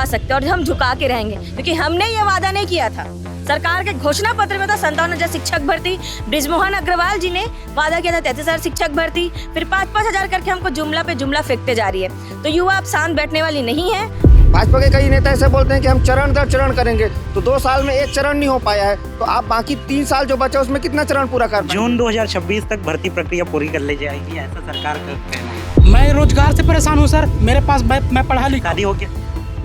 सकते और हम झुका के रहेंगे, क्योंकि हमने ये वादा नहीं किया था। सरकार के घोषणा पत्र में था 57,000 शिक्षक भर्ती। बृजमोहन अग्रवाल जी ने वादा किया था 33,000 शिक्षक भर्ती, फिर 5-5 हजार करके हमको जुमला पे जुमला फेंकते जा रही है। तो युवा अब शांत बैठने वाली नहीं है। भाजपा के कई नेता ऐसे बोलते हैं कि हम चरण दर चरण करेंगे, तो 2 साल में 1 चरण नहीं हो पाया है, तो आप बाकी 3 साल जो बचा उसमें कितना चरण पूरा कर पाएंगे? जून 2026 तक भर्ती प्रक्रिया पूरी कर ली जाएगी, ऐसा सरकार का कहना है। मैं रोजगार से परेशान हूँ सर। मेरे पास मैं पढ़ा लिखा शादी हो गया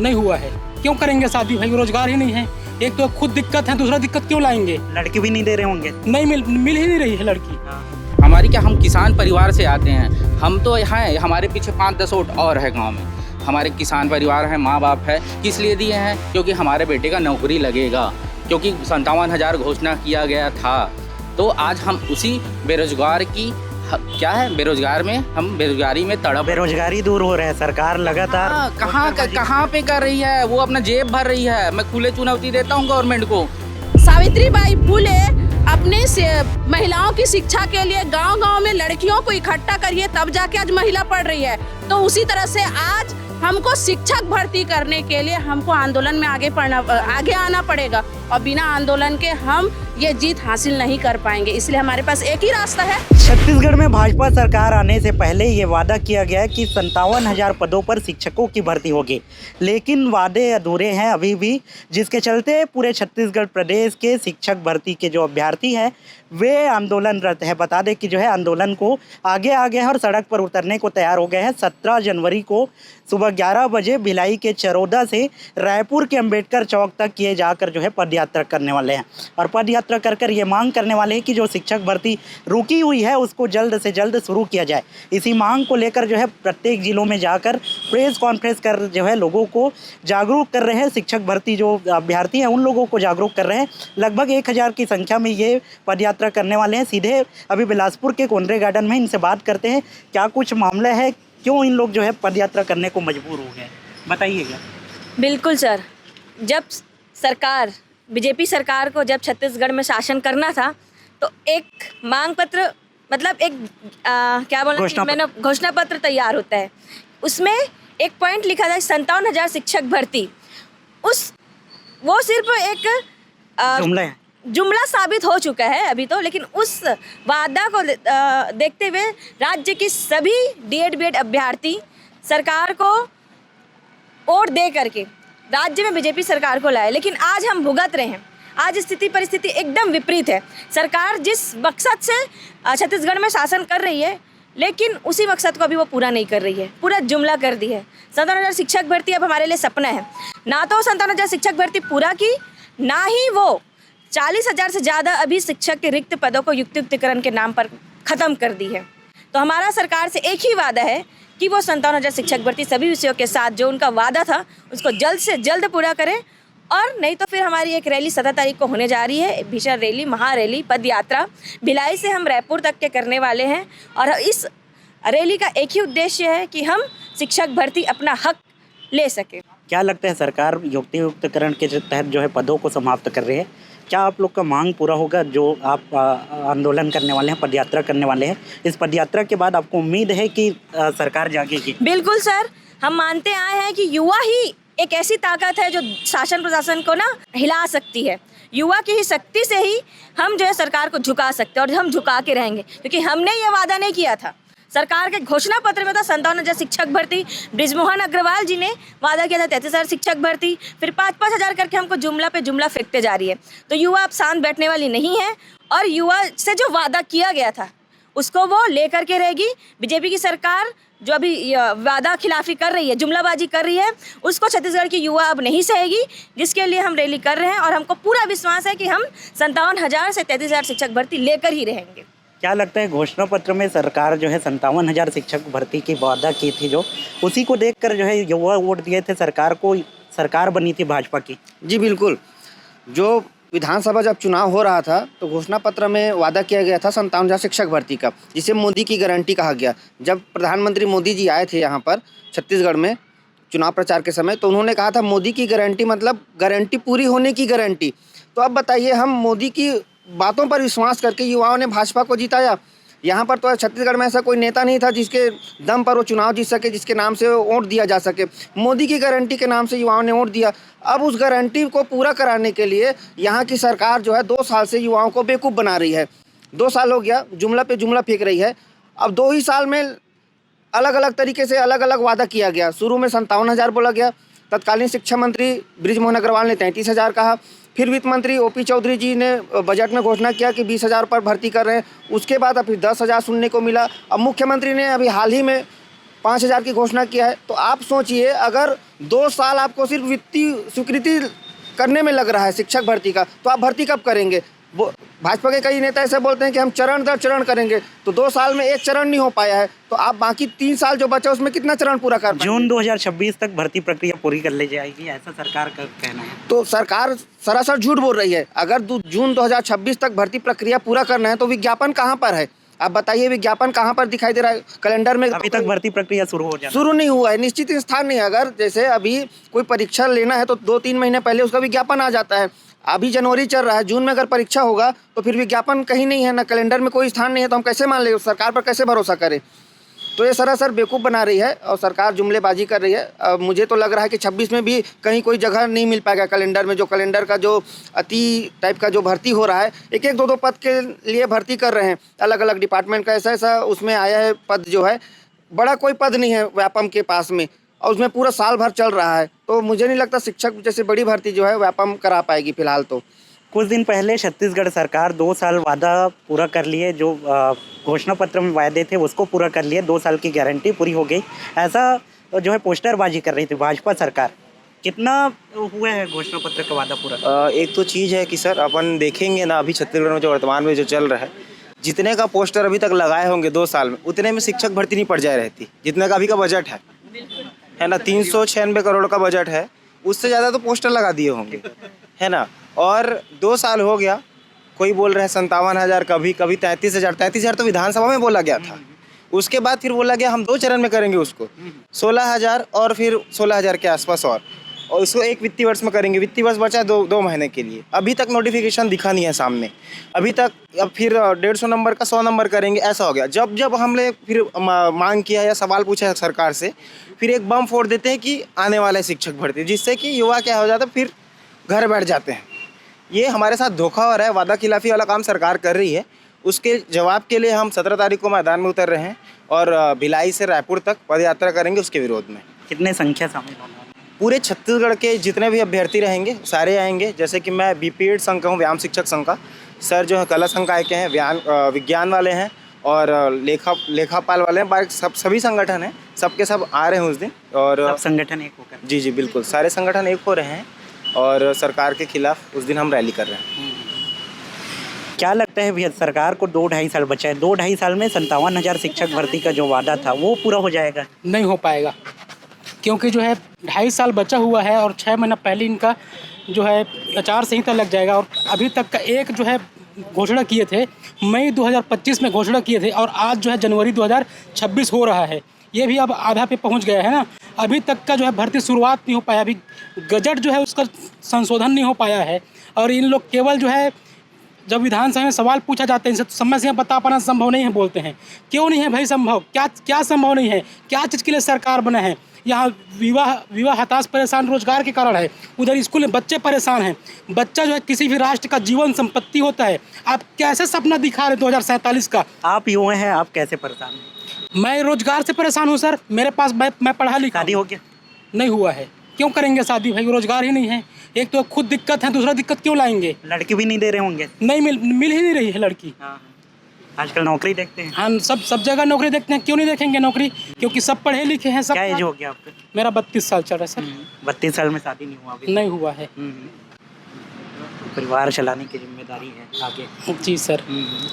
नहीं हुआ है। क्यों करेंगे शादी भाई, रोजगार ही नहीं है। एक तो खुद दिक्कत है, दूसरा दिक्कत क्यों लाएंगे? लड़की भी नहीं दे रहे होंगे। नहीं मिल ही नहीं रही है लड़की। हमारी क्या, हम किसान परिवार से आते हैं। हम तो यहाँ हमारे पीछे 5-10 वोट और है गांव में। हमारे किसान परिवार है, माँ बाप है। किस लिए दिए हैं? क्योंकि हमारे बेटे का नौकरी लगेगा, क्योंकि 57,000 घोषणा किया गया था। तो आज हम उसी बेरोजगार की क्या है, बेरोजगार में हम बेरोजगारी में तड़प। बेरोजगारी दूर हो रहा है, सरकार लगातार कहाँ पे कर रही है? वो अपना जेब भर रही है। मैं खुले चुनौती देता हूँ गवर्नमेंट को। सावित्रीबाई फुले अपने से महिलाओं की शिक्षा के लिए गांव-गांव में लड़कियों को इकट्ठा करिए, तब जाके आज महिला पढ़ रही है। तो उसी तरह से आज हमको शिक्षक भर्ती करने के लिए हमको आंदोलन में आगे आना पड़ेगा, और बिना आंदोलन के हम ये जीत हासिल नहीं कर पाएंगे। इसलिए हमारे पास एक ही रास्ता है। छत्तीसगढ़ में भाजपा सरकार आने से पहले ये वादा किया गया कि 57,000 पदों पर शिक्षकों की भर्ती होगी, लेकिन वादे अधूरे हैं अभी भी, जिसके चलते पूरे छत्तीसगढ़ प्रदेश के शिक्षक भर्ती के जो अभ्यर्थी हैं वे आंदोलनरत है। बता दें कि जो है आंदोलन को आगे आ गए हैं और सड़क पर उतरने को तैयार हो गए हैं। 17 जनवरी को सुबह 11 बजे भिलाई के चरोदा से रायपुर के अंबेडकर चौक तक ये जाकर जो है पदयात्रा करने वाले हैं, और पदयात्रा कर ये मांग करने वाले हैं कि जो शिक्षक भर्ती रुकी हुई है उसको जल्द से जल्द शुरू किया जाए। इसी मांग को लेकर जो है प्रत्येक जिलों में जाकर प्रेस कॉन्फ्रेंस कर जो है लोगों को जागरूक कर रहे हैं। शिक्षक भर्ती जो अभ्यर्थी हैं उन लोगों को जागरूक कर रहे हैं। लगभग 1,000 की संख्या में ये पदयात्रा करने वाले हैं। सीधे अभी बिलासपुर के कोंडरे गार्डन में इनसे बात करते हैं, क्या कुछ मामला है, क्यों इन लोग जो है पदयात्रा करने को मजबूर हो गए, बताइएगा। बिल्कुल सर, जब सरकार बीजेपी सरकार को जब छत्तीसगढ़ में शासन करना था तो एक मांग पत्र, मतलब एक क्या बोला मैंने, घोषणा पत्र तैयार होता है। उसमें एक पॉइंट लिखा था 57,000 शिक्षक भर्ती। वो सिर्फ एक जुमला साबित हो चुका है अभी तो, लेकिन उस वादा को देखते हुए राज्य की सभी D.Ed B.Ed अभ्यर्थी सरकार को वोट दे करके राज्य में बीजेपी सरकार को लाए। लेकिन आज हम भुगत रहे हैं। आज स्थिति परिस्थिति एकदम विपरीत है। सरकार जिस मकसद से छत्तीसगढ़ में शासन कर रही है, लेकिन उसी मकसद को अभी वो पूरा नहीं कर रही है, पूरा जुमला कर दी है। 57,000 शिक्षक भर्ती अब हमारे लिए सपना है। ना तो 57,000 शिक्षक भर्ती पूरा की, ना ही वो 40,000 से ज़्यादा अभी शिक्षक के रिक्त पदों को युक्तिकरण के नाम पर ख़त्म कर दी है। तो हमारा सरकार से एक ही वादा है कि वो 57,000 शिक्षक भर्ती सभी विषयों के साथ जो उनका वादा था उसको जल्द से जल्द पूरा करें, और नहीं तो फिर हमारी एक रैली 17 तारीख को होने जा रही है, भीषण रैली, महारैली, पद यात्रा भिलाई से हम रायपुर तक के करने वाले हैं। और इस रैली का एक ही उद्देश्य है कि हम शिक्षक भर्ती अपना हक ले सकें। क्या लगता है सरकार युक्तिकरण के तहत जो है पदों को समाप्त कर रही है, क्या आप लोग का मांग पूरा होगा जो आप आंदोलन करने वाले हैं, पदयात्रा करने वाले हैं? इस पदयात्रा के बाद आपको उम्मीद है कि सरकार जागेगी? बिल्कुल सर, हम मानते आए हैं कि युवा ही एक ऐसी ताकत है जो शासन प्रशासन को ना हिला सकती है। युवा की ही शक्ति से ही हम जो है सरकार को झुका सकते हैं, और हम झुका के रहेंगे, क्योंकि हमने ये वादा नहीं किया था। सरकार के घोषणा पत्र में था 57,000 शिक्षक भर्ती। बृजमोहन अग्रवाल जी ने वादा किया था 33,000 शिक्षक भर्ती, फिर 5-5 हजार करके हमको जुमला पे जुमला फेंकते जा रही है। तो युवा अब शांत बैठने वाली नहीं है, और युवा से जो वादा किया गया था उसको वो लेकर के रहेगी। बीजेपी की सरकार जो अभी वादा खिलाफी कर रही है, जुमलाबाजी कर रही है, उसको छत्तीसगढ़ की युवा अब नहीं सहेगी, जिसके लिए हम रैली कर रहे हैं। और हमको पूरा विश्वास है कि हम 57,000 से 33,000 शिक्षक भर्ती लेकर ही रहेंगे। क्या लगता है घोषणा पत्र में सरकार जो है 57,000 शिक्षक भर्ती की वादा की थी, जो उसी को देखकर जो है युवा वोट दिए थे सरकार को, सरकार बनी थी भाजपा की? जी बिल्कुल, जो विधानसभा जब चुनाव हो रहा था तो घोषणा पत्र में वादा किया गया था 57,000 शिक्षक भर्ती का, जिसे मोदी की गारंटी कहा गया। जब प्रधानमंत्री मोदी जी आए थे यहाँ पर छत्तीसगढ़ में चुनाव प्रचार के समय, तो उन्होंने कहा था मोदी की गारंटी मतलब गारंटी पूरी होने की गारंटी। तो अब बताइए, हम मोदी की बातों पर विश्वास करके युवाओं ने भाजपा को जिताया, यहाँ पर तो छत्तीसगढ़ में ऐसा कोई नेता नहीं था जिसके दम पर वो चुनाव जीत सके, जिसके नाम से वोट दिया जा सके। मोदी की गारंटी के नाम से युवाओं ने वोट दिया। अब उस गारंटी को पूरा कराने के लिए यहाँ की सरकार जो है 2 साल से युवाओं को बेवकूफ़ बना रही है। 2 साल हो गया, जुमला पे जुमला फेंक रही है। अब 2 ही साल में अलग अलग तरीके से अलग अलग वादा किया गया। शुरू में 57,000 बोला गया, तत्कालीन शिक्षा मंत्री बृजमोहन अग्रवाल ने 33,000 कहा। फिर वित्त मंत्री ओपी चौधरी जी ने बजट में घोषणा किया कि 20,000 पर भर्ती कर रहे हैं। उसके बाद अभी 10,000 सुनने को मिला। अब मुख्यमंत्री ने अभी हाल ही में 5,000 की घोषणा किया है। तो आप सोचिए, अगर 2 साल आपको सिर्फ वित्तीय स्वीकृति करने में लग रहा है शिक्षक भर्ती का, तो आप भर्ती कब करेंगे? वो भाजपा के कई नेता ऐसे बोलते हैं कि हम चरण दर चरण करेंगे, तो 2 साल में 1 चरण नहीं हो पाया है, तो आप बाकी 3 साल जो बचा उसमें कितना चरण पूरा कर पाएंगे? जून 2026 तक भर्ती प्रक्रिया पूरी कर ली जाएगी, ऐसा सरकार का कहना है। तो सरकार सरासर झूठ बोल रही है। अगर जून 2026 तक भर्ती प्रक्रिया पूरा करना है तो विज्ञापन कहाँ पर है? आप बताइए, विज्ञापन कहाँ पर दिखाई दे रहा है? कैलेंडर में अभी तक भर्ती प्रक्रिया शुरू नहीं हुआ है, निश्चित स्थान नहीं। अगर जैसे अभी कोई परीक्षा लेना है तो 2-3 महीने पहले उसका विज्ञापन आ जाता है। अभी जनवरी चल रहा है, जून में अगर परीक्षा होगा तो फिर विज्ञापन कहीं नहीं है, ना कैलेंडर में कोई स्थान नहीं है, तो हम कैसे मान लें? सरकार पर कैसे भरोसा करें? तो ये सरासर बेवकूफ़ बना रही है और सरकार जुमलेबाजी कर रही है। मुझे तो लग रहा है कि 26 में भी कहीं कोई जगह नहीं मिल पाएगा कैलेंडर में। जो कैलेंडर का जो अति टाइप का जो भर्ती हो रहा है, 1-1, 2-2 पद के लिए भर्ती कर रहे हैं, अलग अलग डिपार्टमेंट का ऐसा उसमें आया है पद जो है। बड़ा कोई पद नहीं है व्यापम के पास में, और उसमें पूरा साल भर चल रहा है। तो मुझे नहीं लगता शिक्षक जैसे बड़ी भर्ती जो है व्यापम करा पाएगी फिलहाल। तो कुछ दिन पहले छत्तीसगढ़ सरकार 2 साल वादा पूरा कर लिए, जो घोषणा पत्र में वायदे थे उसको पूरा कर लिए, 2 साल की गारंटी पूरी हो गई, ऐसा जो है पोस्टरबाजी कर रही थी भाजपा सरकार। कितना हुआ है घोषणा पत्र का वादा पूरा? एक तो चीज़ है कि सर अपन देखेंगे ना, अभी छत्तीसगढ़ में जो वर्तमान में जो चल रहा है, जितने का पोस्टर अभी तक लगाए होंगे 2 साल में, उतने में शिक्षक भर्ती नहीं पड़ जाए रहती, जितने का अभी का बजट है ना। 396 करोड़ का बजट है, उससे ज़्यादा तो पोस्टर लगा दिए होंगे, है ना। और 2 साल हो गया, कोई बोल रहा है 57,000, कभी 33,000। 33,000 तो विधानसभा में बोला गया था। उसके बाद फिर बोला गया हम 2 चरण में करेंगे उसको, 16,000 और फिर 16,000 के आसपास, और उसको 1 वित्तीय वर्ष में करेंगे। वित्तीय वर्ष बचा 2 महीने के लिए। अभी तक नोटिफिकेशन दिखा नहीं है सामने अभी तक। अब फिर 150 नंबर का 100 नंबर करेंगे, ऐसा हो गया। जब हमने फिर मांग किया या सवाल पूछा है सरकार से, फिर एक बम फोड़ देते हैं कि आने वाला है शिक्षक भर्ती, जिससे कि युवा क्या हो जाता है, फिर घर बैठ जाते हैं। ये हमारे साथ धोखा हो रहा है, वादा खिलाफी वाला काम सरकार कर रही है। उसके जवाब के लिए हम 17 तारीख को मैदान में उतर रहे हैं और भिलाई से रायपुर तक पदयात्रा करेंगे उसके विरोध में। कितने संख्या शामिल होना? पूरे छत्तीसगढ़ के जितने भी अभ्यर्थी रहेंगे सारे आएंगे। जैसे कि मैं बीपीएड संघ का हूँ, व्यायाम शिक्षक संघ का। सर जो है कला संकाय के हैं, विज्ञान वाले हैं और लेखापाल वाले हैं। बाकी सभी संगठन हैं, सबके सब आ रहे हैं उस दिन। और सब संगठन एक होकर? जी बिल्कुल, सारे संगठन एक हो रहे हैं और सरकार के खिलाफ उस दिन हम रैली कर रहे हैं। क्या लगता है भैया, सरकार को 2-2.5 साल बचा है, 2-2.5 साल में 57,000 शिक्षक भर्ती का जो वादा था वो पूरा हो जाएगा? नहीं हो पाएगा, क्योंकि जो है 2.5 साल बचा हुआ है और 6 महीना पहले इनका जो है आचार संहिता लग जाएगा। और अभी तक का एक जो है घोषणा किए थे, मई 2025 में घोषणा किए थे, और आज जो है जनवरी 2026 हो रहा है। ये भी अब आधा पे पहुंच गया है ना। अभी तक का जो है भर्ती शुरुआत नहीं हो पाया, अभी गजट जो है उसका संशोधन नहीं हो पाया है। और इन लोग केवल जो है जब विधानसभा में सवाल पूछा जाता है इनसे, तो समय से बता पाना संभव नहीं है बोलते हैं। क्यों नहीं है भाई संभव? क्या संभव नहीं है? क्या चीज़ के लिए सरकार बना है? यहाँ विवाह हताश परेशान रोजगार के कारण है, उधर स्कूल में बच्चे परेशान हैं। बच्चा जो है किसी भी राष्ट्र का जीवन संपत्ति होता है। आप कैसे सपना दिखा रहे 2047 का? आप युवा हैं, आप कैसे परेशान हैं? मैं रोजगार से परेशान हूँ सर। मेरे पास मैं पढ़ा लिखा। शादी हो गया? नहीं हुआ है। क्यों करेंगे शादी भाई? रोजगार ही नहीं है। एक तो खुद दिक्कत है, दूसरा दिक्कत क्यों लाएंगे? लड़की भी नहीं दे रहे होंगे? नहीं मिल ही नहीं रही है लड़की। हाँ, आजकल नौकरी देखते हैं। हम सब जगह नौकरी देखते हैं। क्यों नहीं देखेंगे नौकरी? क्योंकि सब पढ़े लिखे हैं। सब क्या एज हो गया आपका? मेरा 32 साल चल रहा है सर। 32 साल में शादी नहीं हुआ अभी? नहीं हुआ है। परिवार चलाने की जिम्मेदारी है आगे। जी सर।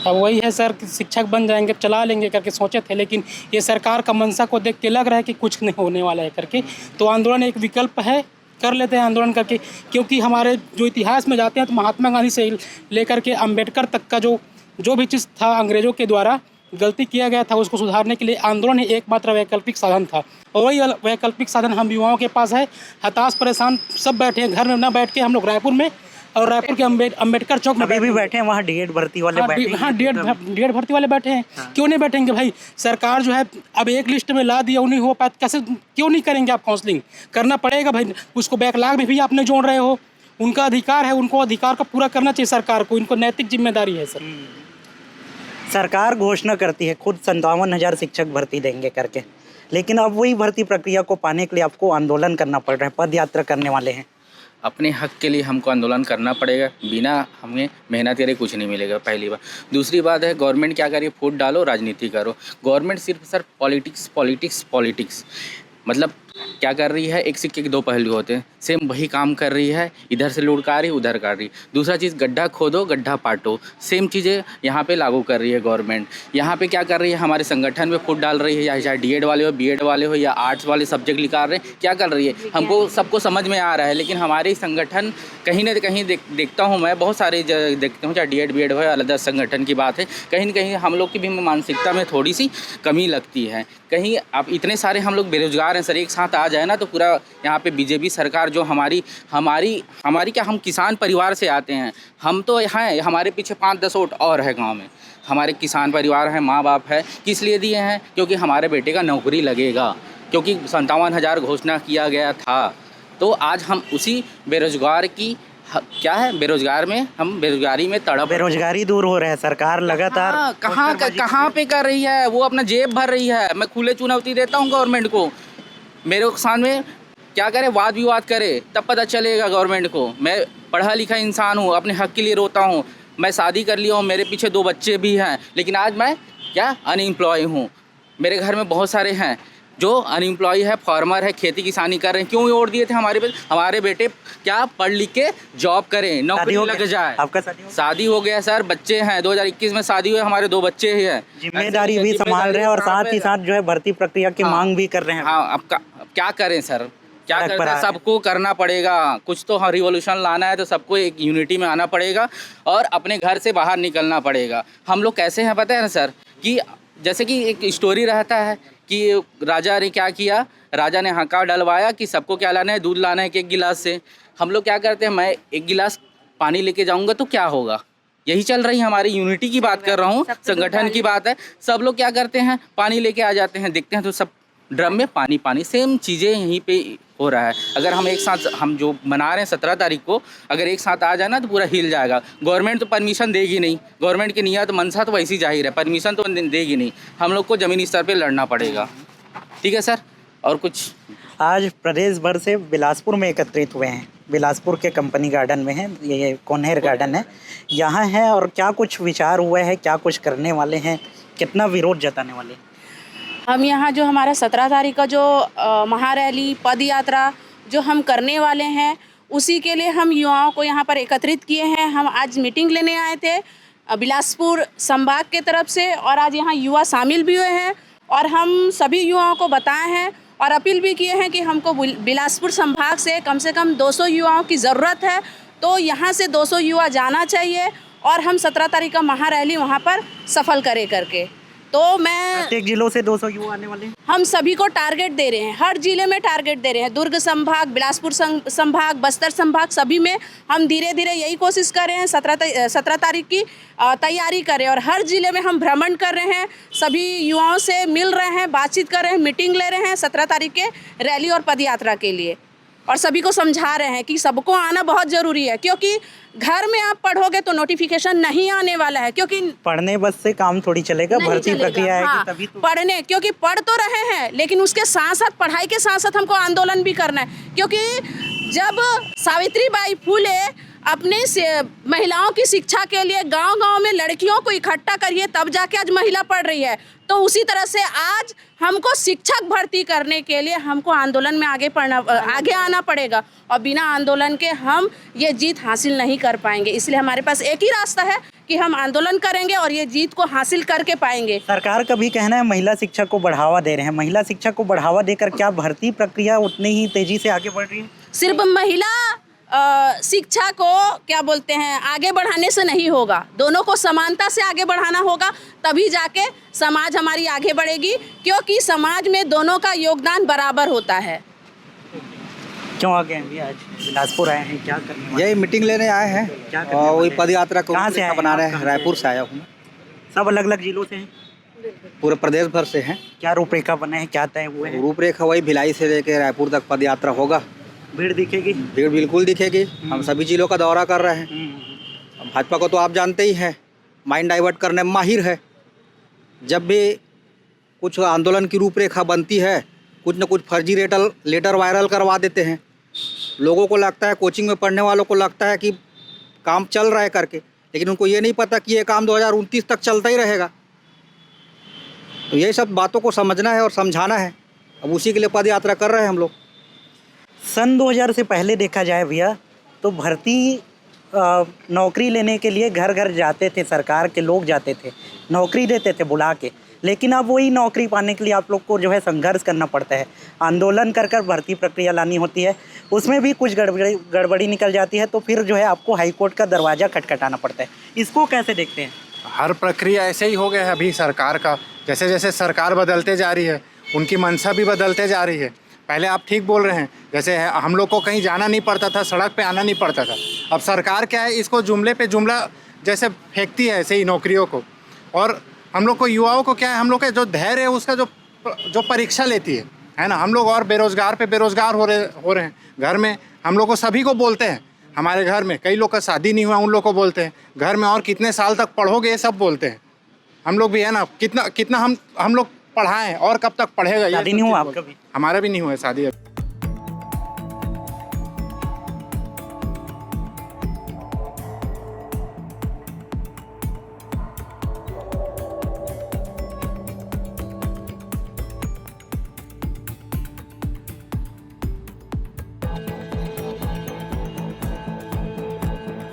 अब वही है सर कि शिक्षक बन जाएंगे, चला लेंगे करके सोचे थे, लेकिन ये सरकार का मंशा को देख के लग रहा है कि कुछ नहीं होने वाला है करके। तो आंदोलन एक विकल्प है, कर लेते हैं आंदोलन करके। क्योंकि हमारे जो इतिहास में जाते हैं तो महात्मा गांधी से लेकर के अम्बेडकर तक का जो भी चीज़ था अंग्रेज़ों के द्वारा गलती किया गया था, उसको सुधारने के लिए आंदोलन ही एकमात्र वैकल्पिक साधन था। और वही वैकल्पिक साधन हम युवाओं के पास है। हताश परेशान सब बैठे हैं घर में, ना बैठ के हम लोग रायपुर में और रायपुर के अम्बेडकर चौक में अभी भी बैठे हैं वहाँ डीएड भर्ती वाले बैठे हैं। हाँ, डीएड भर्ती वाले बैठे हैं। क्यों नहीं बैठेंगे भाई? सरकार जो है अब एक लिस्ट में ला दिया, नहीं हो पाया, कैसे क्यों नहीं करेंगे आप? काउंसलिंग करना पड़ेगा भाई। उसको बैकलॉग भी आपने जोड़ रहे हो, उनका अधिकार है, उनको अधिकार का पूरा करना चाहिए सरकार को, इनको नैतिक जिम्मेदारी है सर। सरकार घोषणा करती है खुद 57,000 शिक्षक भर्ती देंगे करके, लेकिन अब वही भर्ती प्रक्रिया को पाने के लिए आपको आंदोलन करना पड़ रहा है, पद यात्रा करने वाले हैं। अपने हक के लिए हमको आंदोलन करना पड़ेगा, बिना हमें मेहनत करे कुछ नहीं मिलेगा, पहली बात। दूसरी बात है, गवर्नमेंट क्या करिए, वोट डालो, राजनीति करो। गवर्नमेंट सिर्फ सर पॉलिटिक्स मतलब क्या कर रही है, एक सिक्के के दो पहलू होते हैं, सेम वही काम कर रही है, इधर से लूट कर रही, उधर कर रही। दूसरा चीज़, गड्ढा खोदो गड्ढा पाटो, सेम चीज़ें यहाँ पे लागू कर रही है गवर्नमेंट। यहाँ पे क्या कर रही है, हमारे संगठन में फूट डाल रही है, या चाहे डीएड वाले हो, बीएड वाले हो, या आर्ट्स वाले सब्जेक्ट निकाल रहे हैं, क्या कर रही है हमको सबको समझ में आ रहा है। लेकिन हमारे संगठन कहीं ना कहीं देखता हूँ मैं, बहुत सारे देखता हूँ, चाहे डीएड बीएड हो या अलग संगठन की बात है, कहीं ना कहीं हम लोग की भी मानसिकता में थोड़ी सी कमी लगती है। कहीं आप इतने सारे हम लोग बेरोजगार हैं सर, एक साथ आ जाए ना तो पूरा यहाँ पे बीजेपी सरकार जो हमारी क्या, हम किसान परिवार से आते हैं, हम तो हैं, हमारे पीछे 5-10 वोट और है गांव में, हमारे किसान परिवार है, माँ बाप है। किस लिए दिए हैं? क्योंकि हमारे बेटे का नौकरी लगेगा, क्योंकि 57,000 घोषणा किया गया था। तो आज हम उसी बेरोजगार की क्या है, बेरोजगारी में तड़प, बेरोजगारी दूर हो रहा है, सरकार लगातार कहाँ पे कर रही है, वो अपना जेब भर रही है। मैं खुले चुनौती देता हूँ गवर्नमेंट को, मेरे सामने क्या करे, वाद विवाद करे, तब पता चलेगा गवर्नमेंट को। मैं पढ़ा लिखा इंसान हूँ, अपने हक के लिए रोता हूँ, मैं शादी कर लिया हूँ, मेरे पीछे 2 बच्चे भी हैं, लेकिन आज मैं क्या अनएम्प्लॉय हूँ। मेरे घर में बहुत सारे हैं जो अनएम्प्लॉय है, फार्मर है, खेती किसानी कर रहे हैं। क्यों वोट दिए थे? हमारे बेटे क्या पढ़ लिख के जॉब करें, नौकरी लग जाए। आपका शादी हो गया सर, बच्चे हैं, 2021 में शादी हुई, हमारे 2 बच्चे ही हैं, जिम्मेदारी भी संभाल रहे हैं और साथ ही साथ जो है भर्ती प्रक्रिया की मांग भी कर रहे हैं। हाँ, अब क्या करें सर, क्या करते हैं, सबको करना पड़ेगा कुछ तो। हाँ, रिवॉल्यूशन लाना है तो सबको एक यूनिटी में आना पड़ेगा और अपने घर से बाहर निकलना पड़ेगा। हम लोग कैसे हैं पता है ना सर, कि जैसे कि एक स्टोरी रहता है कि राजा ने क्या किया, राजा ने हक्का डलवाया कि सबको क्या लाना है, दूध लाना है 1 गिलास से। हम लोग क्या करते हैं, मैं 1 गिलास पानी लेके जाऊंगा तो क्या होगा, यही चल रही है हमारी यूनिटी की बात कर रहा हूँ, संगठन की बात है। सब लोग क्या करते हैं, पानी लेके आ जाते हैं, देखते हैं तो सब ड्रम में पानी, सेम चीज़ें यहीं पे हो रहा है। अगर हम एक साथ, हम जो मना रहे हैं 17 तारीख को, अगर एक साथ आ जाए ना तो पूरा हिल जाएगा। गवर्नमेंट तो परमिशन देगी नहीं, गवर्नमेंट की नियत मनसा तो वैसी जाहिर है, परमिशन तो देगी नहीं, हम लोग को ज़मीनी स्तर पे लड़ना पड़ेगा। ठीक है सर, और कुछ? आज प्रदेश भर से बिलासपुर में एकत्रित हुए हैं, बिलासपुर के कंपनी गार्डन में है, ये कोनेर गार्डन है, यहाँ है। और क्या कुछ विचार हुए हैं, क्या कुछ करने वाले हैं, कितना विरोध जताने वाले हैं? हम यहाँ जो हमारा 17 तारीख का जो महारैली पद यात्रा जो हम करने वाले हैं, उसी के लिए हम युवाओं को यहाँ पर एकत्रित किए हैं। हम आज मीटिंग लेने आए थे बिलासपुर संभाग के तरफ से, और आज यहाँ युवा शामिल भी हुए हैं, और हम सभी युवाओं को बताए हैं और अपील भी किए हैं कि हमको बिलासपुर संभाग से कम 200 युवाओं की ज़रूरत है। तो यहाँ से 200 युवा जाना चाहिए और हम 17 तारीख का महारैली वहाँ पर सफल करें करके। तो मैं प्रत्येक जिलों से 200 युवा आने वाले हैं। हम सभी को टारगेट दे रहे हैं, हर जिले में टारगेट दे रहे हैं, दुर्ग संभाग, बिलासपुर संभाग, बस्तर संभाग, सभी में हम धीरे धीरे यही कोशिश कर रहे हैं 17 तारीख की तैयारी करें। और हर जिले में हम भ्रमण कर रहे हैं, सभी युवाओं से मिल रहे हैं, बातचीत कर रहे हैं, मीटिंग ले रहे हैं 17 तारीख के रैली और पदयात्रा के लिए, और सभी को समझा रहे हैं कि सबको आना बहुत ज़रूरी है, क्योंकि घर में आप पढ़ोगे तो नोटिफिकेशन नहीं आने वाला है, क्योंकि पढ़ने बस से काम थोड़ी चलेगा, भर्ती प्रक्रिया है कि तभी तो पढ़ने, क्योंकि पढ़ तो रहे हैं, लेकिन उसके साथ साथ, पढ़ाई के साथ साथ हमको आंदोलन भी करना है। क्योंकि जब सावित्रीबाई फुले अपने महिलाओं की शिक्षा के लिए गांव-गांव में लड़कियों को इकट्ठा करिए तब जाके आज महिला पढ़ रही है, तो उसी तरह से आज हमको शिक्षक भर्ती करने के लिए हमको आंदोलन में आगे आना पड़ेगा, और बिना आंदोलन के हम ये जीत हासिल नहीं कर पाएंगे। इसलिए हमारे पास एक ही रास्ता है कि हम आंदोलन करेंगे और ये जीत को हासिल करके पाएंगे। सरकार का भी कहना है महिला शिक्षा को बढ़ावा दे रहे हैं, महिला शिक्षा को बढ़ावा देकर क्या भर्ती प्रक्रिया उतनी ही तेजी से आगे बढ़ रही है? सिर्फ महिला शिक्षा को क्या बोलते हैं आगे बढ़ाने से नहीं होगा, दोनों को समानता से आगे बढ़ाना होगा, तभी जाके समाज हमारी आगे बढ़ेगी, क्योंकि समाज में दोनों का योगदान बराबर होता है। क्यों आ गए हैं भैया आज बिलासपुर आए हैं, क्या करने वाले? यही मीटिंग लेने आए हैं क्या करने और वही वाले? पद यात्रा को कहाँ से आए हैं बना रहे आप? हैं। कहाँ रायपुर से? से आया हूँ, सब अलग अलग जिलों से हैं। पूरे प्रदेश भर से हैं। क्या रूपरेखा बने हैं, क्या तय हुए हैं? रूपरेखा वही भिलाई से लेकर रायपुर तक पद यात्रा होगा। भीड़ दिखेगी? भीड़ बिल्कुल दिखेगी। हम सभी जिलों का दौरा कर रहे हैं। भाजपा को तो आप जानते ही हैं, माइंड डाइवर्ट करने में माहिर है। जब भी कुछ आंदोलन की रूपरेखा बनती है, कुछ न कुछ फर्जी लेटर वायरल करवा देते हैं। लोगों को लगता है, कोचिंग में पढ़ने वालों को लगता है कि काम चल रहा है करके, लेकिन उनको ये नहीं पता कि ये काम 2029 तक चलता ही रहेगा। तो ये सब बातों को समझना है और समझाना है। अब उसी के लिए पद यात्रा कर रहे हैं हम लोग। सन 2000 से पहले देखा जाए भैया तो भर्ती नौकरी लेने के लिए घर घर जाते थे, सरकार के लोग जाते थे, नौकरी देते थे बुला के। लेकिन अब वही नौकरी पाने के लिए आप लोग को जो है संघर्ष करना पड़ता है, आंदोलन कर कर भर्ती प्रक्रिया लानी होती है। उसमें भी कुछ गड़बड़ी निकल जाती है तो फिर जो है आपको हाईकोर्ट का दरवाज़ा खटखटाना पड़ता है। इसको कैसे देखते हैं? हर प्रक्रिया ऐसे ही हो गया है अभी सरकार का। जैसे जैसे सरकार बदलते जा रही है, उनकी मंशा भी बदलते जा रही है। पहले आप ठीक बोल रहे हैं, जैसे हम लोग को कहीं जाना नहीं पड़ता था, सड़क पे आना नहीं पड़ता था। अब सरकार क्या है, इसको जुमले पे जुमला जैसे फेंकती है ऐसे ही नौकरियों को। और हम लोग को युवाओं को क्या है, हम लोग का जो धैर्य है उसका जो परीक्षा लेती है ना। हम लोग और बेरोज़गार पे बेरोज़गार हो रहे हैं। घर में हम लोग को सभी को बोलते हैं, हमारे घर में कई लोग का शादी नहीं हुआ, उन लोग को बोलते हैं घर में और कितने साल तक पढ़ोगे, ये सब बोलते हैं। हम लोग भी है ना, कितना हम लोग पढ़ाएं और कब तक पढ़ेगा। शादी नहीं हुआ आपका भी? हमारा भी नहीं हुआ शादी।